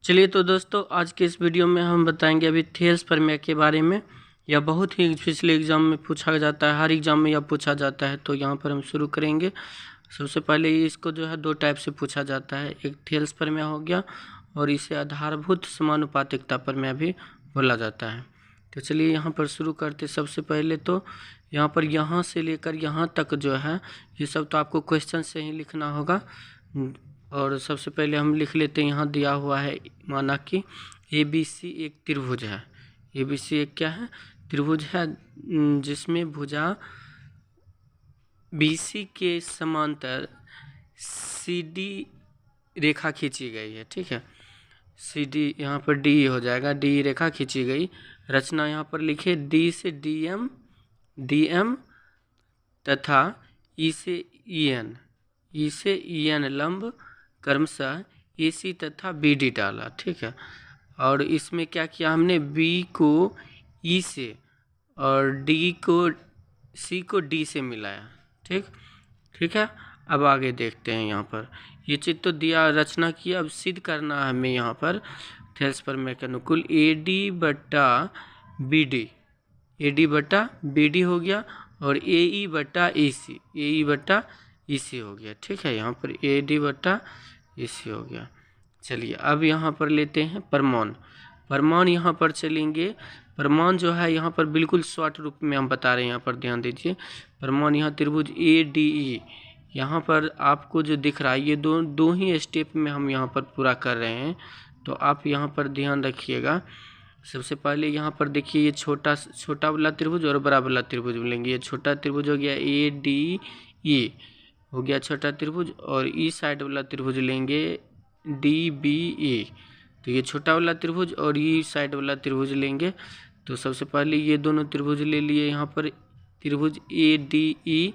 चलिए तो दोस्तों, आज के इस वीडियो में हम बताएंगे अभी थेल्स प्रमेय के बारे में। यह बहुत ही पिछले एग्जाम में पूछा जाता है, हर एग्जाम में यह पूछा जाता है। तो यहाँ पर हम शुरू करेंगे। सबसे पहले इसको जो है दो टाइप से पूछा जाता है, एक थेल्स प्रमेय हो गया और इसे आधारभूत समानुपातिकता प्रमेय भी बोला जाता है। तो चलिए यहाँ पर शुरू करते। सबसे पहले तो यहाँ पर यहाँ से लेकर यहाँ तक जो है ये सब तो आपको क्वेश्चन से ही लिखना होगा। और सबसे पहले हम लिख लेते हैं, यहाँ दिया हुआ है, माना कि ABC एक त्रिभुज है। ABC एक क्या है? त्रिभुज है, जिसमें भुजा BC के समांतर CD रेखा खींची गई है। ठीक है, CD यहाँ पर D हो जाएगा, D रेखा खींची गई। रचना यहाँ पर लिखे, D से DM तथा E से EN लंब क्रमशः AC तथा BD डाला। ठीक है, और इसमें क्या किया हमने, B को E से और C को D से मिलाया। ठीक है। अब आगे देखते हैं। यहाँ पर ये चित्र तो दिया, रचना किया, अब सिद्ध करना है हमें यहाँ पर थेल्स प्रमेय के अनुकूल। AD बटा BD हो गया और AE बटा EC हो गया। ठीक है, यहाँ पर AD बटा EC हो गया। चलिए अब यहाँ पर लेते हैं प्रमाण यहाँ पर चलेंगे। प्रमाण जो है यहाँ पर बिल्कुल शॉर्ट रूप में हम बता रहे हैं, यहाँ पर ध्यान दीजिए। प्रमाण यहाँ त्रिभुज ADE, यहाँ पर आपको जो दिख रहा है ये दो ही स्टेप में हम यहाँ पर पूरा कर रहे हैं, तो आप यहाँ पर ध्यान रखिएगा। सबसे पहले यहाँ पर देखिए, ये छोटा वाला त्रिभुज और बड़ा वाला त्रिभुज लेंगे। ये छोटा त्रिभुज हो गया ADE हो गया छोटा त्रिभुज, और ई साइड वाला त्रिभुज लेंगे DBE। तो ये छोटा वाला त्रिभुज और ई साइड वाला त्रिभुज लेंगे। तो सबसे पहले ये दोनों त्रिभुज ले लिए। यहाँ पर त्रिभुज ADE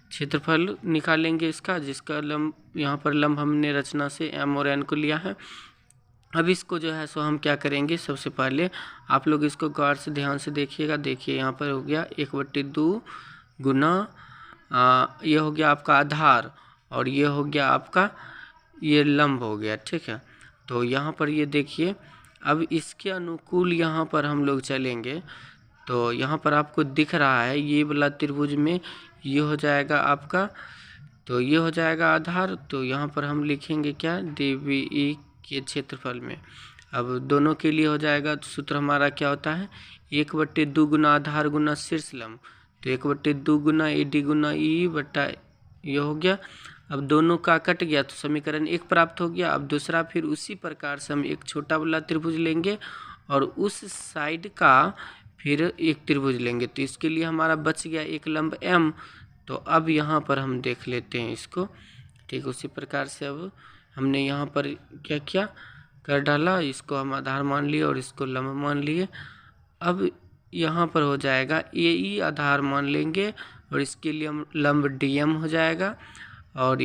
क्षेत्रफल निकालेंगे इसका, जिसका लंब यहाँ पर लंब हमने रचना से M और N को लिया है। अब इसको जो है सो हम क्या करेंगे, सबसे पहले आप लोग इसको गौर से ध्यान से देखिएगा। देखिए यहाँ पर हो गया 1/2 गुना ये हो गया आपका आधार, और ये हो गया आपका ये लंब हो गया। ठीक है, तो यहाँ पर ये देखिए, अब इसके अनुकूल यहाँ पर हम लोग चलेंगे। तो यहाँ पर आपको दिख रहा है ये वाला त्रिभुज में ये हो जाएगा आपका, तो ये हो जाएगा आधार। तो यहाँ पर हम लिखेंगे क्या, DBE के क्षेत्रफल में। अब दोनों के लिए हो जाएगा, तो सूत्र हमारा क्या होता है, 1/2 गुना आधार गुना शीर्ष लंब। तो 1/2 गुना AD गुना E बटा ये हो गया। अब दोनों का कट गया तो समीकरण 1 प्राप्त हो गया। अब दूसरा फिर उसी प्रकार से हम एक छोटा वाला त्रिभुज लेंगे और उस साइड का फिर एक त्रिभुज लेंगे। तो इसके लिए हमारा बच गया एक लंब M। तो अब यहाँ पर हम देख लेते हैं इसको। ठीक, उसी प्रकार से अब हमने यहाँ पर क्या किया, कर डाला, इसको हम आधार मान लिए और इसको लंब मान लिए। अब यहाँ पर हो जाएगा AE आधार मान लेंगे और इसके लिए हम लंब DM हो जाएगा, और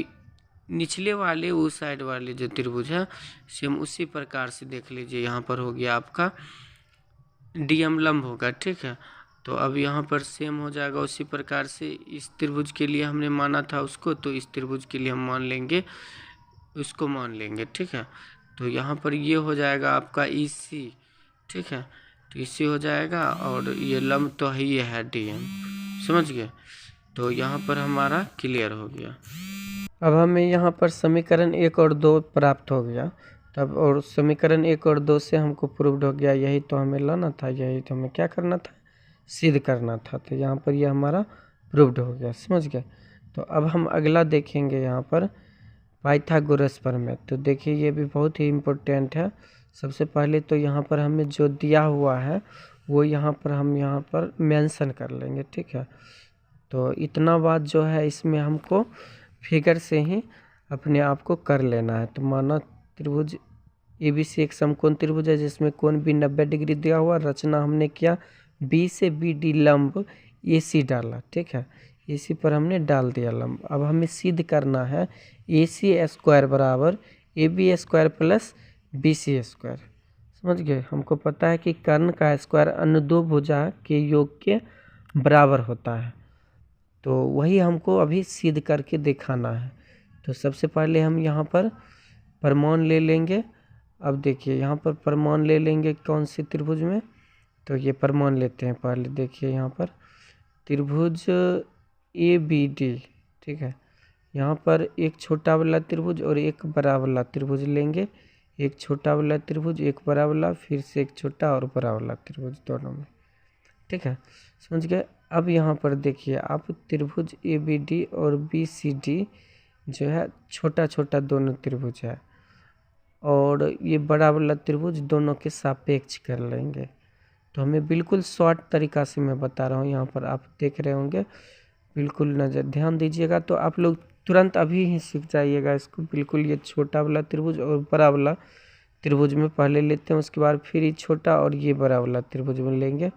निचले वाले उस साइड वाले जो त्रिभुज है सेम उसी प्रकार से देख लीजिए। यहाँ पर हो गया आपका DM लंब होगा। ठीक है, तो अब यहाँ पर सेम हो जाएगा उसी प्रकार से। इस त्रिभुज के लिए हमने माना था उसको, तो इस त्रिभुज के लिए हम मान लेंगे, उसको मान लेंगे। ठीक है, तो यहाँ पर ये हो जाएगा आपका EC। ठीक है, तो EC हो जाएगा, और ये लंब तो ही है DM, समझ गए। तो यहाँ पर हमारा क्लियर हो गया। अब हमें यहाँ पर समीकरण 1 और 2 प्राप्त हो गया। तब और समीकरण 1 और 2 से हमको प्रूव्ड हो गया, यही तो हमें लाना था, यही तो हमें क्या करना था, सिद्ध करना था। तो यहाँ पर ये हमारा प्रूव्ड हो गया, समझ गए। तो अब हम अगला देखेंगे यहाँ पर पाइथागोरस प्रमेय। तो देखिए ये भी बहुत ही इम्पोर्टेंट है। सबसे पहले तो यहाँ पर हमें जो दिया हुआ है वो यहाँ पर हम यहाँ पर मेंशन कर लेंगे। ठीक है, तो इतना बात जो है इसमें हमको फिगर से ही अपने आप को कर लेना है। तो माना त्रिभुज ABC एक समकोण त्रिभुज है जिसमें कोण भी 90 डिग्री दिया हुआ। रचना हमने किया, B से BD लंब AC डाला। ठीक है, AC पर हमने डाल दिया लंब। अब हमें सिद्ध करना है AC स्क्वायर बराबर AB square plus BC square. समझ गए, हमको पता है कि कर्ण का स्क्वायर अन्य दो भुजा के योग के बराबर होता है। तो वही हमको अभी सिद्ध करके दिखाना है। तो सबसे पहले हम यहाँ पर प्रमाण ले लेंगे अब देखिए यहाँ पर प्रमाण ले लेंगे कौन से त्रिभुज में, तो ये प्रमाण लेते हैं पहले। देखिए यहाँ पर त्रिभुज ABD, ठीक है। यहाँ पर एक छोटा वाला त्रिभुज और एक बड़ा वाला त्रिभुज लेंगे, एक छोटा वाला त्रिभुज एक बड़ा वाला, फिर से एक छोटा और बड़ा वाला त्रिभुज दोनों में, ठीक है, समझ गए। अब यहाँ पर देखिए आप त्रिभुज ABD और BCD जो है छोटा छोटा दोनों त्रिभुज है, और ये बड़ा वाला त्रिभुज दोनों के सापेक्ष कर लेंगे। तो हमें बिल्कुल शॉर्ट तरीका से मैं बता रहा हूँ, यहाँ पर आप देख रहे होंगे, बिल्कुल नज़र ध्यान दीजिएगा तो आप लोग तुरंत अभी ही सीख जाइएगा इसको। बिल्कुल ये छोटा वाला त्रिभुज और बड़ा वाला त्रिभुज में पहले लेते हैं, उसके बाद फिर ये छोटा और ये बड़ा वाला त्रिभुज में लेंगे।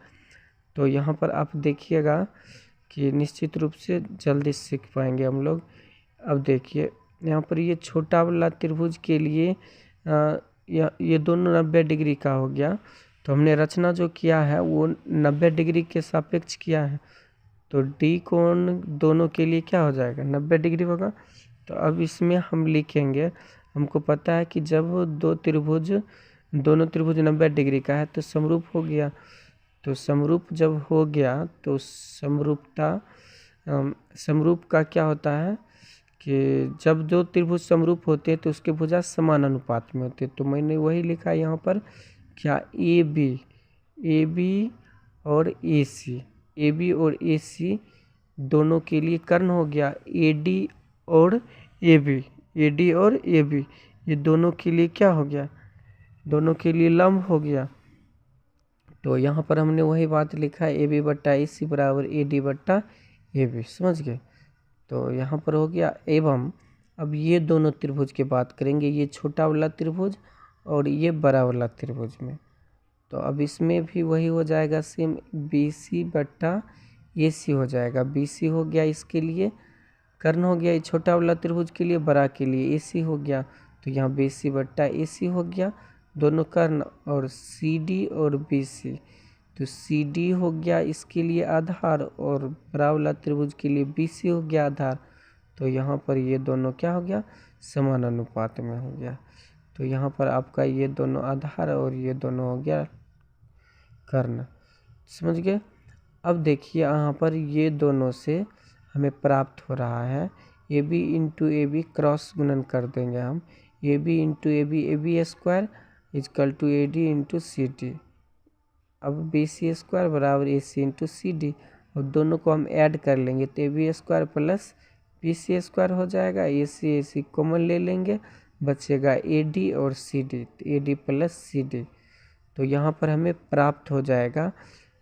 तो यहाँ पर आप देखिएगा कि निश्चित रूप से जल्दी सीख पाएंगे हम लोग। अब देखिए यहाँ पर ये छोटा वाला त्रिभुज के लिए ये दोनों 90 डिग्री का हो गया, तो हमने रचना जो किया है वो 90 डिग्री के सापेक्ष किया है, तो डी कोण दोनों के लिए क्या हो जाएगा, 90 डिग्री होगा। तो अब इसमें हम लिखेंगे, हमको पता है कि जब दोनों त्रिभुज 90 डिग्री का है तो समरूप हो गया। तो समरूप जब हो गया तो समरूप का क्या होता है कि जब दो त्रिभुज समरूप होते हैं तो उसके भुजा समान अनुपात में होते हैं। तो मैंने वही लिखा यहाँ पर, क्या AB और AC दोनों के लिए कर्ण हो गया, AD और AB ये दोनों के लिए क्या हो गया, दोनों के लिए लंब हो गया। तो यहाँ पर हमने वही बात लिखा है, AB बट्टा AC बराबर AD बट्टा AB, समझ गए। तो यहाँ पर हो गया। एवं अब ये दोनों त्रिभुज की बात करेंगे, ये छोटा वाला त्रिभुज और ये बड़ा वाला त्रिभुज में। तो अब इसमें भी वही हो जाएगा सेम, BC बट्टा AC हो जाएगा। BC हो गया इसके लिए कर्ण हो गया, ये छोटा वाला त्रिभुज के लिए, बड़ा के लिए AC हो गया। तो यहाँ BC बट्टा AC हो गया दोनों कर्ण, और CD और BC, तो CD हो गया इसके लिए आधार और बड़ा वाला त्रिभुज के लिए BC हो गया आधार। तो यहाँ पर ये दोनों क्या हो गया, समान अनुपात में हो गया। तो यहाँ पर आपका ये दोनों आधार और ये दोनों हो गया कर्ण, समझ गए। अब देखिए यहाँ पर ये दोनों से हमें प्राप्त हो रहा है AB इंटू AB, क्रॉस गुणन कर देंगे हम, AB into AB square is equal to AD into CD। अब BC स्क्वायर बराबर AC इंटू CD, और दोनों को हम ऐड कर लेंगे तो AB square plus BC square हो जाएगा। AC कॉमन ले लेंगे, बचेगा AD और CD, तो AD प्लस CD। तो यहाँ पर हमें प्राप्त हो जाएगा,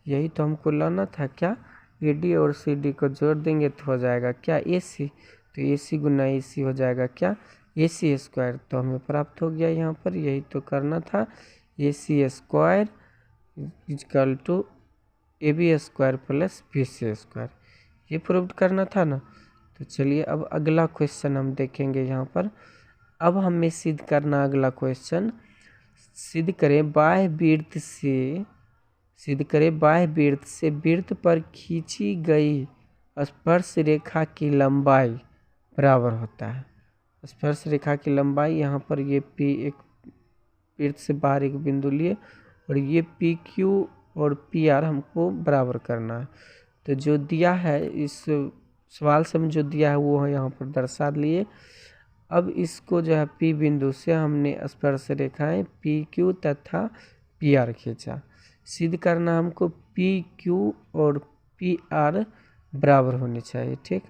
यही तो हमको लाना था क्या, AD और CD को जोड़ देंगे तो हो जाएगा क्या, AC। तो AC गुना AC हो जाएगा क्या, AC स्क्वायर। तो हमें प्राप्त हो गया यहाँ पर, यही तो करना था, AC square is equal to AB square plus BC square, ये प्रूव करना था ना। तो चलिए अब अगला क्वेश्चन हम देखेंगे यहाँ पर। अब हमें सिद्ध करना अगला क्वेश्चन, सिद्ध करें बाह्य वृत्त से वृत्त पर खींची गई स्पर्श रेखा की लंबाई बराबर होता है। स्पर्श रेखा की लंबाई, यहाँ पर ये P एक वृत्त से बाहर एक बिंदु लिए, और ये PQ और PR हमको बराबर करना है। तो जो दिया है इस सवाल से जो दिया है वो यहाँ पर दर्शा लिए। अब इसको जो है P बिंदु से हमने स्पर्श रेखाएं PQ तथा PR खींचा। सिद्ध करना हमको PQ और PR बराबर होनी चाहिए, ठीक,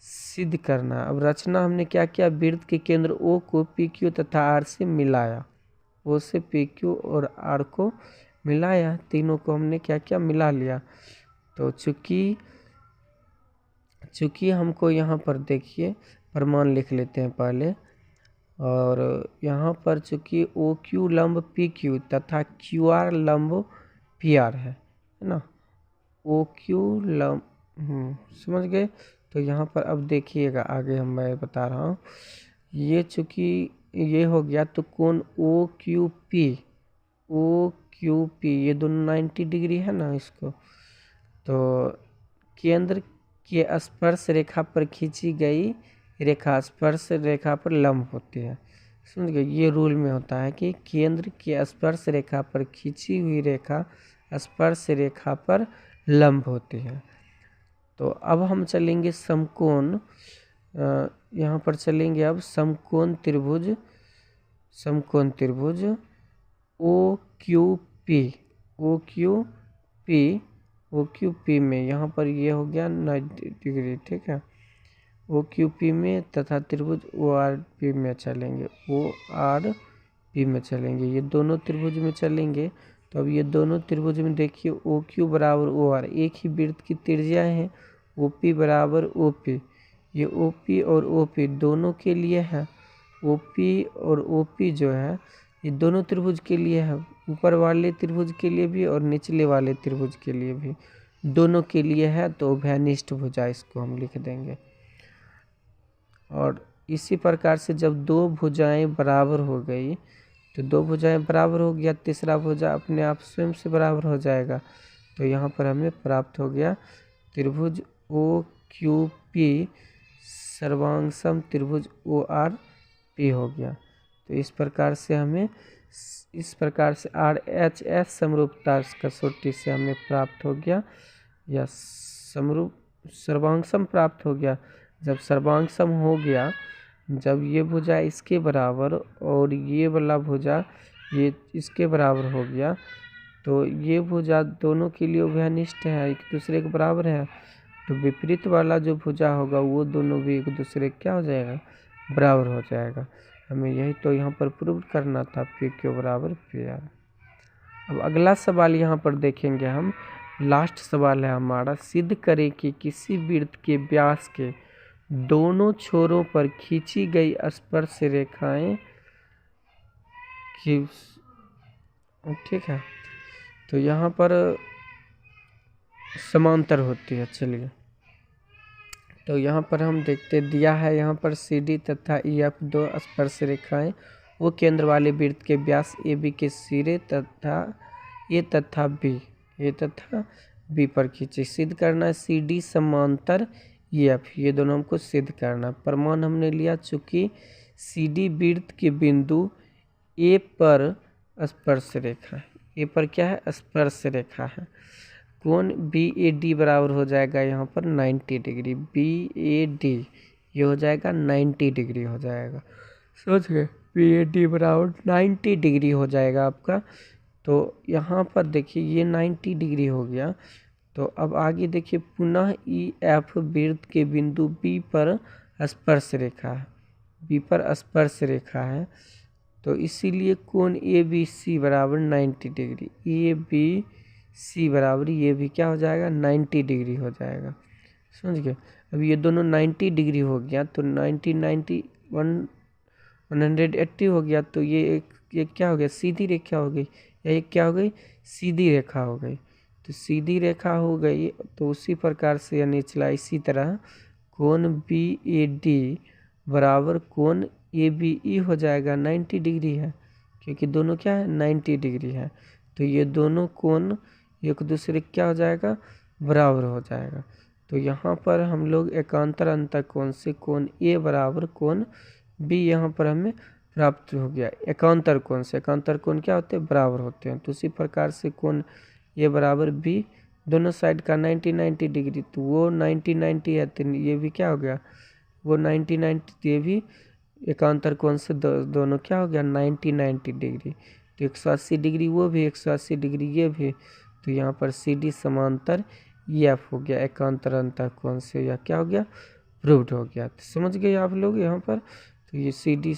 सिद्ध करना। अब रचना हमने क्या किया, वृत्त के केंद्र O को PQ तथा R से मिलाया, O से PQ और R को मिलाया, तीनों को हमने क्या किया, मिला लिया। तो चूँकि हमको यहाँ पर देखिए प्रमाण लिख लेते हैं पहले, और यहाँ पर चूँकि OQ लंब PQ तथा QR लंब PR है ना, OQ लंब समझ गए। तो यहाँ पर अब देखिएगा आगे मैं बता रहा हूँ, ये चूँकि ये हो गया तो कोण OQP ये दोनों 90 डिग्री है ना, इसको तो केंद्र के स्पर्श रेखा पर खींची गई रेखा स्पर्श रेखा पर लंब होती है। समझ गए। ये रूल में होता है कि केंद्र की स्पर्श रेखा पर खींची हुई रेखा स्पर्श रेखा पर लंब होती है। तो अब हम चलेंगे समकोण, यहाँ पर चलेंगे अब समकोण त्रिभुज ओ क्यू पी में यहाँ पर ये हो गया 90 डिग्री, ठीक है। ओ क्यू पी में तथा त्रिभुज ओ आर पी में चलेंगे, ये दोनों त्रिभुज में चलेंगे। तो अब ये दोनों त्रिभुज में देखिए ओ क्यू बराबर ओ आर, एक ही वृत्त की त्रिज्या है। ओ पी बराबर ओ पी, ये ओ पी और ओ पी दोनों के लिए है। ओ पी और ओ पी जो है ये दोनों त्रिभुज के लिए है, ऊपर वाले त्रिभुज के लिए भी और निचले वाले त्रिभुज के लिए भी, दोनों के लिए है। तो उभयनिष्ठ भुजा इसको हम लिख देंगे। और इसी प्रकार से जब दो भुजाएं बराबर हो गई, तो दो भुजाएं बराबर हो गया, तीसरा भुजा अपने आप स्वयं से बराबर हो जाएगा। तो यहाँ पर हमें प्राप्त हो गया त्रिभुज ओ क्यू पी सर्वांगसम त्रिभुज ओ आर पी हो गया। तो इस प्रकार से आर एच एस समरूपता कसौटी से हमें प्राप्त हो गया, या सर्वांगसम प्राप्त हो गया। जब सर्वांगसम हो गया, जब ये भुजा इसके बराबर और ये वाला भुजा ये इसके बराबर हो गया, तो ये भुजा दोनों के लिए उभयनिष्ठ है, एक दूसरे के बराबर है। तो विपरीत वाला जो भुजा होगा वो दोनों भी एक दूसरे क्या हो जाएगा, बराबर हो जाएगा। हमें यही तो यहाँ पर प्रूव करना था, पी क्यू बराबर पी आर। अब अगला सवाल यहाँ पर देखेंगे हम, लास्ट सवाल है हमारा, सिद्ध करें कि किसी वृत्त के व्यास के दोनों छोरों पर खींची गई स्पर्श रेखाएं की, ठीक है, तो यहाँ पर समांतर होती है। चलिए, तो यहाँ पर हम देखते दिया है, यहाँ पर सी डी तथा ई एफ दो स्पर्श रेखाएं वो केंद्र वाले वृत्त के व्यास ए बी के सिरे तथा ए तथा बी पर खींचे। सिद्ध करना है सी डी समांतर ई एफ, ये दोनों हमको सिद्ध करना। प्रमाण हमने लिया, चूँकि सी डी वृत्त के बिंदु ए पर स्पर्श रेखा है, ए पर क्या है, स्पर्श रेखा है। कोण बी ए डी बराबर हो जाएगा यहाँ पर 90 डिग्री, बी ए डी ये हो जाएगा 90 डिग्री हो जाएगा, सोच गए, बी ए डी बराबर 90 डिग्री हो जाएगा आपका। तो यहाँ पर देखिए ये 90 डिग्री हो गया। तो अब आगे देखिए, पुनः ई एफ वृत्त के बिंदु बी पर स्पर्श रेखा है, बी पर स्पर्श रेखा है। तो इसीलिए कोण ए बी सी बराबर 90 डिग्री, ए बी सी बराबर ये भी क्या हो जाएगा, 90 डिग्री हो जाएगा, समझ गए। अब ये दोनों 90 डिग्री हो गया, तो 180 हो गया। तो ये क्या हो गया, सीधी रेखा हो गई, या एक क्या हो गई, सीधी रेखा हो गई। तो सीधी रेखा हो गई, तो उसी प्रकार से या निचला इसी तरह कोण बी ए डी बराबर कोण ए बी ई हो जाएगा, 90 डिग्री है, क्योंकि दोनों क्या है, 90 डिग्री है। तो ये दोनों कोण एक दूसरे क्या हो जाएगा, बराबर हो जाएगा। तो यहाँ पर हम लोग एकांतर अंतर कोण से कोण ए बराबर कोण बी यहाँ पर हमें प्राप्त हो गया। एकांतर कोण से, एकांतर कोण क्या होते हैं, बराबर होते हैं। तो उसी प्रकार से कोण ए बराबर बी, दोनों साइड का 90 डिग्री, तो वो 90 है, तो ये भी क्या हो गया, वो 90 ये भी एकांतर कोण से दोनों क्या हो गया, 90 डिग्री। तो 180 डिग्री वो भी, 180 डिग्री ये भी। तो यहाँ पर सी डी समांतर ई एफ हो गया एकांतर अंतर कोण से, या क्या हो गया, प्रूव्ड हो गया। तो समझ गए आप लोग यहाँ पर। तो ये सी डी